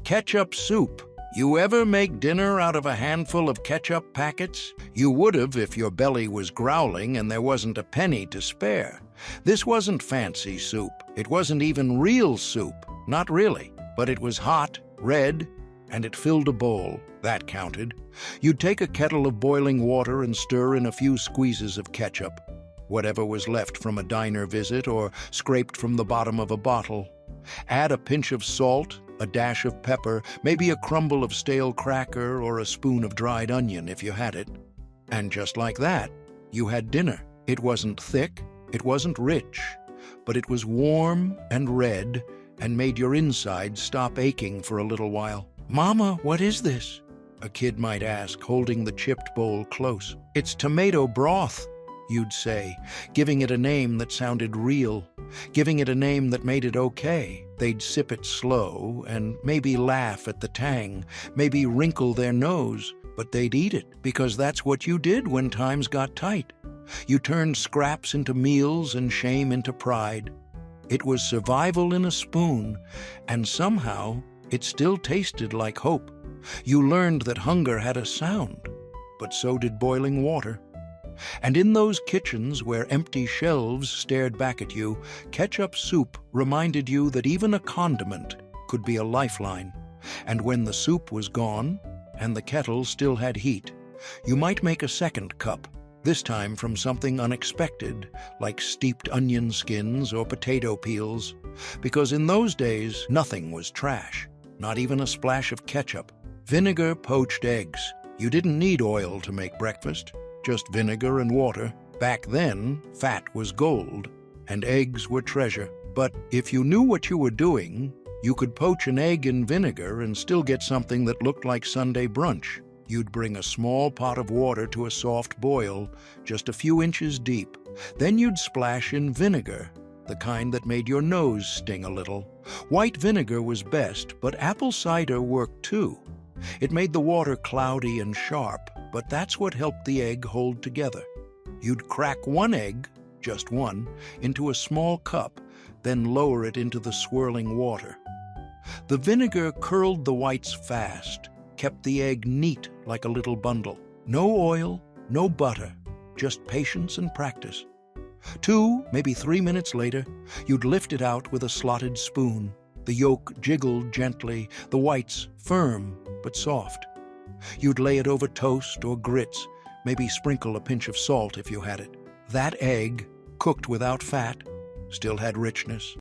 Ketchup soup. You ever make dinner out of a handful of ketchup packets? You would have if your belly was growling and there wasn't a penny to spare. This wasn't fancy soup. It wasn't even real soup. Not really. But it was hot, red, and it filled a bowl. That counted. You'd take a kettle of boiling water and stir in a few squeezes of ketchup, whatever was left from a diner visit or scraped from the bottom of a bottle. Add a pinch of salt, a dash of pepper, maybe a crumble of stale cracker or a spoon of dried onion if you had it. And just like that, you had dinner. It wasn't thick, it wasn't rich, but it was warm and red and made your insides stop aching for a little while. "Mama, what is this?" a kid might ask, holding the chipped bowl close. "It's tomato broth," you'd say, giving it a name that sounded real, giving it a name that made it okay. They'd sip it slow and maybe laugh at the tang, maybe wrinkle their nose, but they'd eat it because that's what you did when times got tight. You turned scraps into meals and shame into pride. It was survival in a spoon, and somehow it still tasted like hope. You learned that hunger had a sound, but so did boiling water. And in those kitchens where empty shelves stared back at you, ketchup soup reminded you that even a condiment could be a lifeline. And when the soup was gone, and the kettle still had heat, you might make a second cup, this time from something unexpected, like steeped onion skins or potato peels, because in those days nothing was trash, not even a splash of ketchup. Vinegar poached eggs. You didn't need oil to make breakfast. Just vinegar and water. Back then, fat was gold, and eggs were treasure. But if you knew what you were doing, you could poach an egg in vinegar and still get something that looked like Sunday brunch. You'd bring a small pot of water to a soft boil, just a few inches deep. Then you'd splash in vinegar, the kind that made your nose sting a little. White vinegar was best, but apple cider worked too. It made the water cloudy and sharp, but that's what helped the egg hold together. You'd crack one egg, just one, into a small cup, then lower it into the swirling water. The vinegar curled the whites fast, kept the egg neat like a little bundle. No oil, no butter, just patience and practice. 2, maybe 3 minutes later, you'd lift it out with a slotted spoon. The yolk jiggled gently, the whites firm but soft. You'd lay it over toast or grits, maybe sprinkle a pinch of salt if you had it. That egg, cooked without fat, still had richness,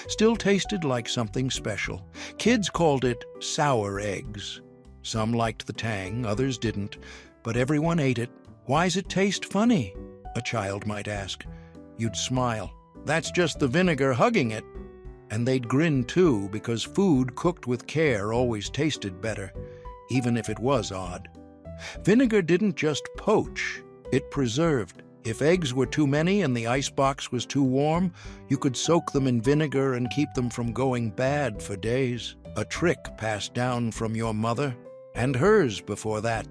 still tasted like something special. Kids called it sour eggs. Some liked the tang, others didn't, but everyone ate it. "Why's it taste funny?" a child might ask. You'd smile. "That's just the vinegar hugging it." And they'd grin too, because food cooked with care always tasted better, even if it was odd. Vinegar didn't just poach, it preserved. If eggs were too many and the icebox was too warm, you could soak them in vinegar and keep them from going bad for days. A trick passed down from your mother, and hers before that.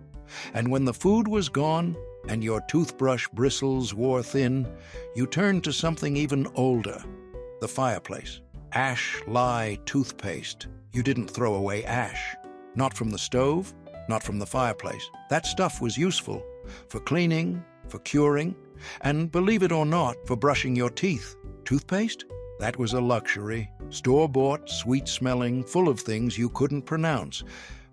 And when the food was gone, and your toothbrush bristles wore thin, you turned to something even older, the fireplace. Ash Lye Toothpaste. You didn't throw away ash. Not from the stove, not from the fireplace. That stuff was useful for cleaning, for curing, and believe it or not, for brushing your teeth. Toothpaste? That was a luxury. Store-bought, sweet-smelling, full of things you couldn't pronounce.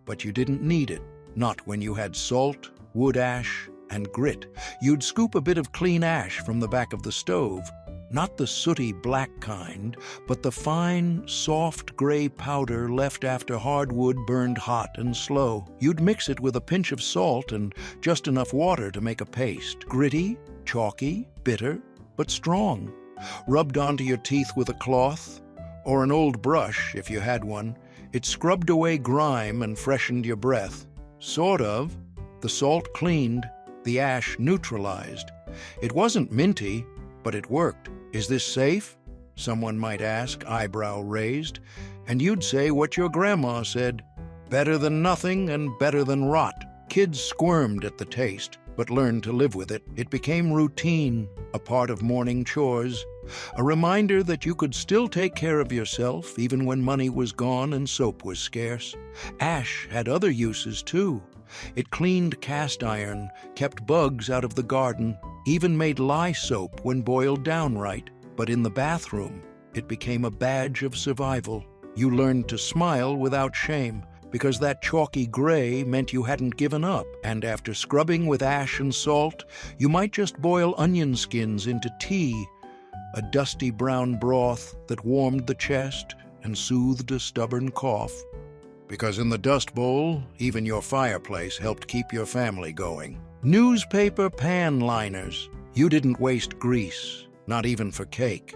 But you didn't need it. Not when you had salt, wood ash, and grit. You'd scoop a bit of clean ash from the back of the stove. Not the sooty black kind, but the fine, soft gray powder left after hardwood burned hot and slow. You'd mix it with a pinch of salt and just enough water to make a paste. Gritty, chalky, bitter, but strong. Rubbed onto your teeth with a cloth, or an old brush if you had one. It scrubbed away grime and freshened your breath. Sort of. The salt cleaned, the ash neutralized. It wasn't minty, but it worked. "Is this safe?" someone might ask, eyebrow raised. And you'd say what your grandma said, "Better than nothing and better than rot." Kids squirmed at the taste, but learned to live with it. It became routine, a part of morning chores. A reminder that you could still take care of yourself even when money was gone and soap was scarce. Ash had other uses too. It cleaned cast iron, kept bugs out of the garden, even made lye soap when boiled down right. But in the bathroom, it became a badge of survival. You learned to smile without shame, because that chalky gray meant you hadn't given up. And after scrubbing with ash and salt, you might just boil onion skins into tea, a dusty brown broth that warmed the chest and soothed a stubborn cough. Because in the Dust Bowl, even your fireplace helped keep your family going. Newspaper pan liners. You didn't waste grease, not even for cake.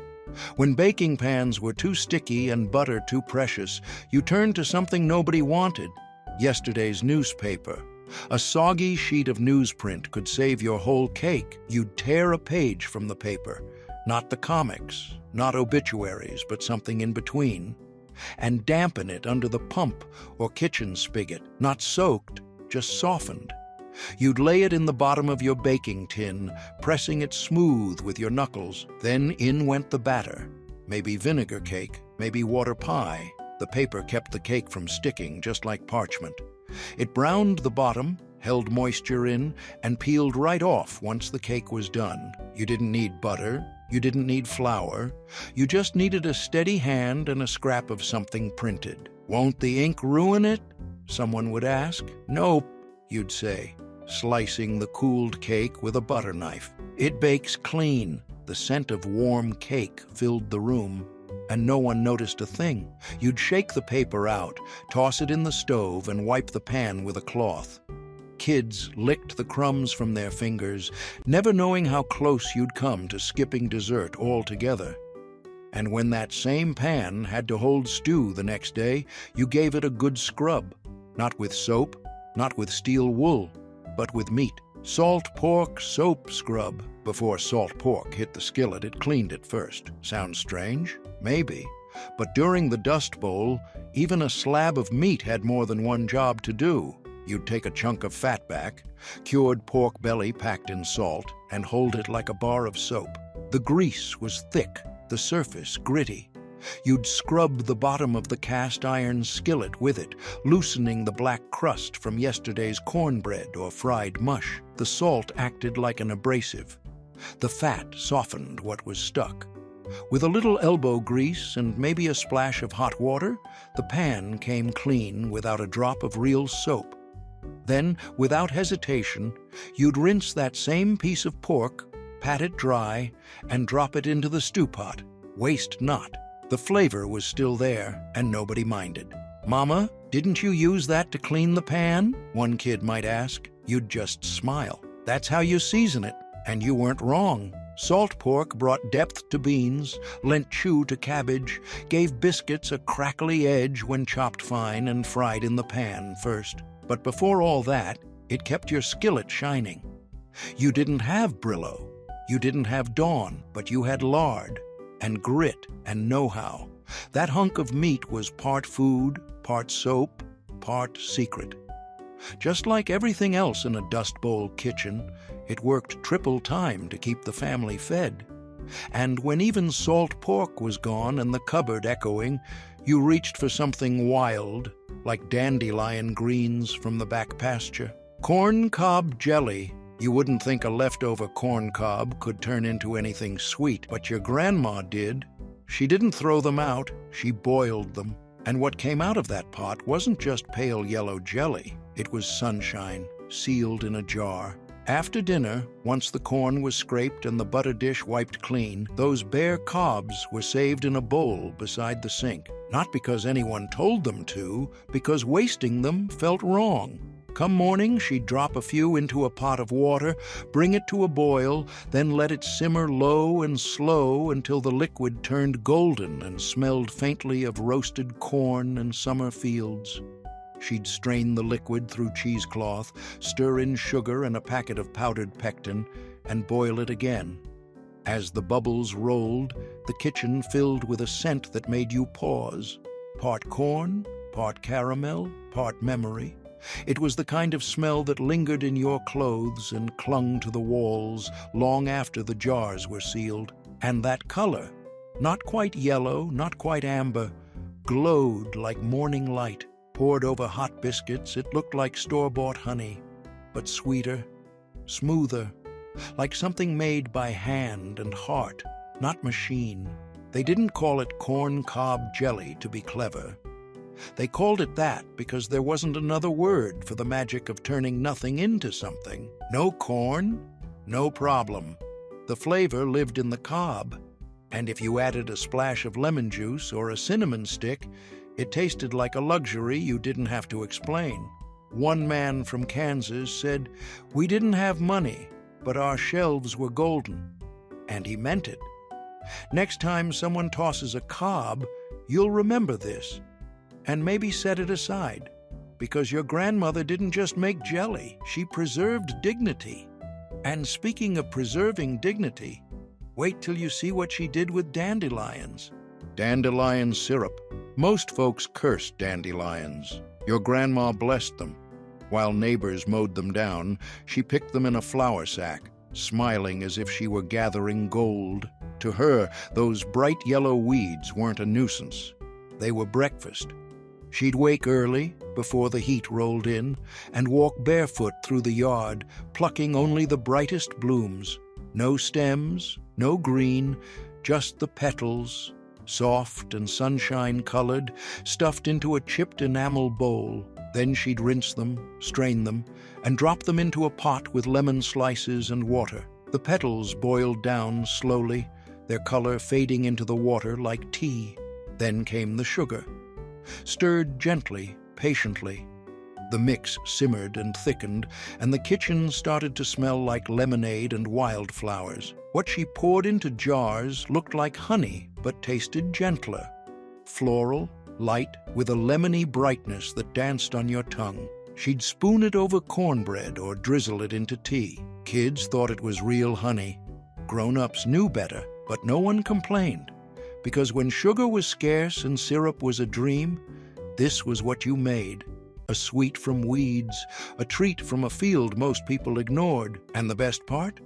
When baking pans were too sticky and butter too precious, you turned to something nobody wanted: yesterday's newspaper. A soggy sheet of newsprint could save your whole cake. You'd tear a page from the paper, not the comics, not obituaries, but something in between, and dampen it under the pump or kitchen spigot, not soaked, just softened. You'd lay it in the bottom of your baking tin, pressing it smooth with your knuckles. Then in went the batter. Maybe vinegar cake, maybe water pie. The paper kept the cake from sticking, just like parchment. It browned the bottom, held moisture in, and peeled right off once the cake was done. You didn't need butter. You didn't need flour. You just needed a steady hand and a scrap of something printed. "Won't the ink ruin it?" someone would ask. "Nope," you'd say, slicing the cooled cake with a butter knife. It bakes clean. The scent of warm cake filled the room, and no one noticed a thing. You'd shake the paper out, toss it in the stove, and wipe the pan with a cloth. Kids licked the crumbs from their fingers, never knowing how close you'd come to skipping dessert altogether. And when that same pan had to hold stew the next day, you gave it a good scrub. Not with soap, not with steel wool, but with meat. Salt pork soap scrub. Before salt pork hit the skillet, it cleaned it first. Sounds strange? Maybe. But during the Dust Bowl, even a slab of meat had more than one job to do. You'd take a chunk of fatback, cured pork belly packed in salt, and hold it like a bar of soap. The grease was thick, the surface gritty. You'd scrub the bottom of the cast iron skillet with it, loosening the black crust from yesterday's cornbread or fried mush. The salt acted like an abrasive. The fat softened what was stuck. With a little elbow grease and maybe a splash of hot water, the pan came clean without a drop of real soap. Then, without hesitation, you'd rinse that same piece of pork, pat it dry, and drop it into the stew pot. Waste not. The flavor was still there, and nobody minded. "Mama, didn't you use that to clean the pan?" one kid might ask. You'd just smile. That's how you season it, and you weren't wrong. Salt pork brought depth to beans, lent chew to cabbage, gave biscuits a crackly edge when chopped fine and fried in the pan first. But before all that, it kept your skillet shining. You didn't have Brillo, you didn't have Dawn, but you had lard and grit and know-how. That hunk of meat was part food, part soap, part secret. Just like everything else in a Dust Bowl kitchen, it worked triple time to keep the family fed. And when even salt pork was gone and the cupboard echoing, you reached for something wild, like dandelion greens from the back pasture. Corn cob jelly. You wouldn't think a leftover corn cob could turn into anything sweet, but your grandma did. She didn't throw them out, she boiled them. And what came out of that pot wasn't just pale yellow jelly. It was sunshine, sealed in a jar. After dinner, once the corn was scraped and the butter dish wiped clean, those bare cobs were saved in a bowl beside the sink. Not because anyone told them to, because wasting them felt wrong. Come morning, she'd drop a few into a pot of water, bring it to a boil, then let it simmer low and slow until the liquid turned golden and smelled faintly of roasted corn and summer fields. She'd strain the liquid through cheesecloth, stir in sugar and a packet of powdered pectin, and boil it again. As the bubbles rolled, the kitchen filled with a scent that made you pause. Part corn, part caramel, part memory. It was the kind of smell that lingered in your clothes and clung to the walls long after the jars were sealed. And that color, not quite yellow, not quite amber, glowed like morning light. Poured over hot biscuits, it looked like store-bought honey, but sweeter, smoother, like something made by hand and heart, not machine. They didn't call it corn cob jelly to be clever. They called it that because there wasn't another word for the magic of turning nothing into something. No corn, no problem. The flavor lived in the cob, and if you added a splash of lemon juice or a cinnamon stick, it tasted like a luxury you didn't have to explain. One man from Kansas said, "We didn't have money, but our shelves were golden." And he meant it. Next time someone tosses a cob, you'll remember this, and maybe set it aside, because your grandmother didn't just make jelly, she preserved dignity. And speaking of preserving dignity, wait till you see what she did with dandelions. Dandelion syrup. Most folks cursed dandelions. Your grandma blessed them. While neighbors mowed them down, she picked them in a flour sack, smiling as if she were gathering gold. To her, those bright yellow weeds weren't a nuisance. They were breakfast. She'd wake early, before the heat rolled in, and walk barefoot through the yard, plucking only the brightest blooms. No stems, no green, just the petals, soft and sunshine-colored, stuffed into a chipped enamel bowl. Then she'd rinse them, strain them, and drop them into a pot with lemon slices and water. The petals boiled down slowly, their color fading into the water like tea. Then came the sugar, stirred gently, patiently. The mix simmered and thickened, and the kitchen started to smell like lemonade and wildflowers. What she poured into jars looked like honey, but tasted gentler. Floral, light, with a lemony brightness that danced on your tongue. She'd spoon it over cornbread or drizzle it into tea. Kids thought it was real honey. Grown-ups knew better, but no one complained, because when sugar was scarce and syrup was a dream, this was what you made. A sweet from weeds, a treat from a field most people ignored. And the best part?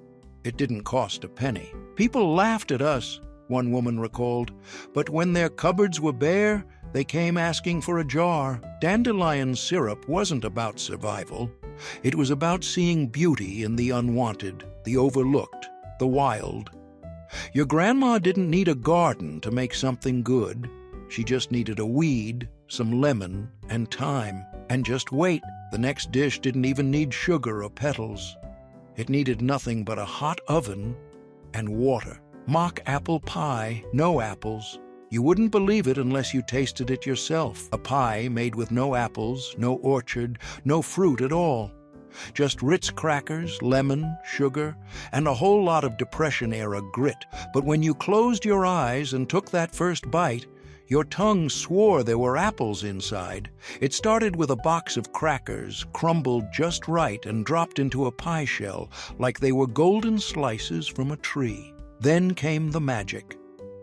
It didn't cost a penny. People laughed at us, one woman recalled, but when their cupboards were bare, they came asking for a jar. Dandelion syrup wasn't about survival. It was about seeing beauty in the unwanted, the overlooked, the wild. Your grandma didn't need a garden to make something good. She just needed a weed, some lemon, and time. And just wait, the next dish didn't even need sugar or petals. It needed nothing but a hot oven and water. Mock apple pie, no apples. You wouldn't believe it unless you tasted it yourself. A pie made with no apples, no orchard, no fruit at all. Just Ritz crackers, lemon, sugar, and a whole lot of Depression-era grit. But when you closed your eyes and took that first bite, your tongue swore there were apples inside. It started with a box of crackers, crumbled just right and dropped into a pie shell like they were golden slices from a tree. Then came the magic.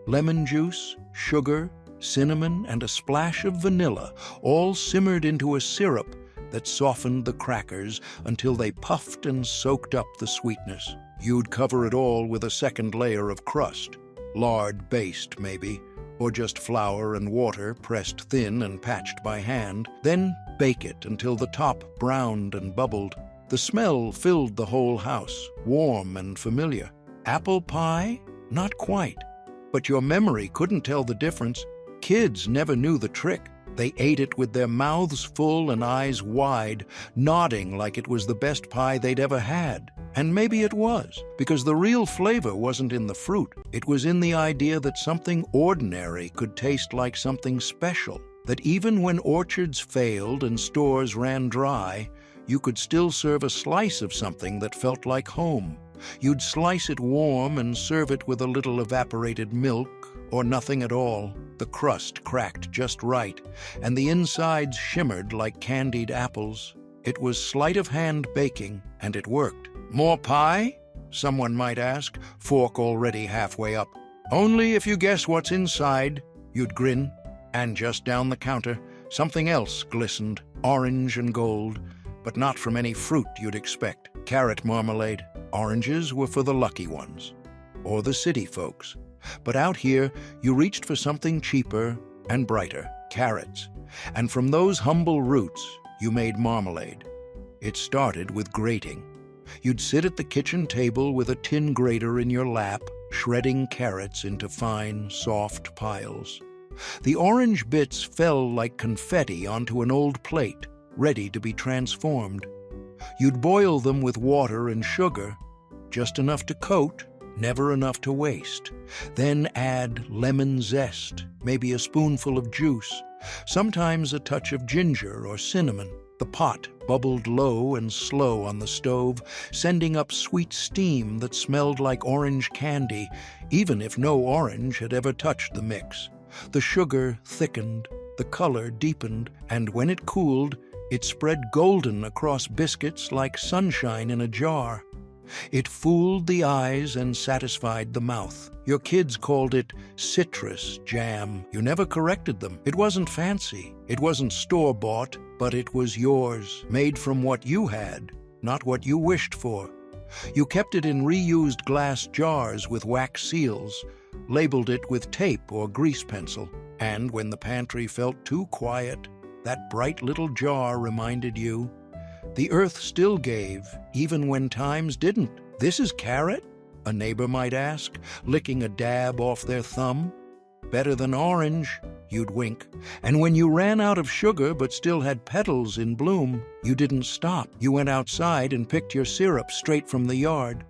Lemon juice, sugar, cinnamon, and a splash of vanilla, all simmered into a syrup that softened the crackers until they puffed and soaked up the sweetness. You'd cover it all with a second layer of crust, lard-based maybe, or just flour and water pressed thin and patched by hand. Then bake it until the top browned and bubbled. The smell filled the whole house, warm and familiar. Apple pie? Not quite. But your memory couldn't tell the difference. Kids never knew the trick. They ate it with their mouths full and eyes wide, nodding like it was the best pie they'd ever had. And maybe it was, because the real flavor wasn't in the fruit. It was in the idea that something ordinary could taste like something special. That even when orchards failed and stores ran dry, you could still serve a slice of something that felt like home. You'd slice it warm and serve it with a little evaporated milk, or nothing at all. The crust cracked just right, and the insides shimmered like candied apples. It was sleight-of-hand baking, and it worked. More pie? Someone might ask, fork already halfway up. Only if you guess what's inside, you'd grin. And just down the counter, something else glistened, orange and gold, but not from any fruit you'd expect. Carrot marmalade. Oranges were for the lucky ones. or the city folks. But out here, you reached for something cheaper and brighter, carrots. And from those humble roots, you made marmalade. It started with grating. You'd sit at the kitchen table with a tin grater in your lap, shredding carrots into fine, soft piles. The orange bits fell like confetti onto an old plate, ready to be transformed. You'd boil them with water and sugar, just enough to coat, never enough to waste. Then add lemon zest, maybe a spoonful of juice, sometimes a touch of ginger or cinnamon. The pot bubbled low and slow on the stove, sending up sweet steam that smelled like orange candy, even if no orange had ever touched the mix. The sugar thickened, the color deepened, and when it cooled, it spread golden across biscuits like sunshine in a jar. It fooled the eyes and satisfied the mouth. Your kids called it citrus jam. You never corrected them. It wasn't fancy. It wasn't store-bought, but it was yours, made from what you had, not what you wished for. You kept it in reused glass jars with wax seals, labeled it with tape or grease pencil. And when the pantry felt too quiet, that bright little jar reminded you, the earth still gave, even when times didn't. "This is carrot?" a neighbor might ask, licking a dab off their thumb. "Better than orange," you'd wink. And when you ran out of sugar but still had petals in bloom, you didn't stop. You went outside and picked your syrup straight from the yard.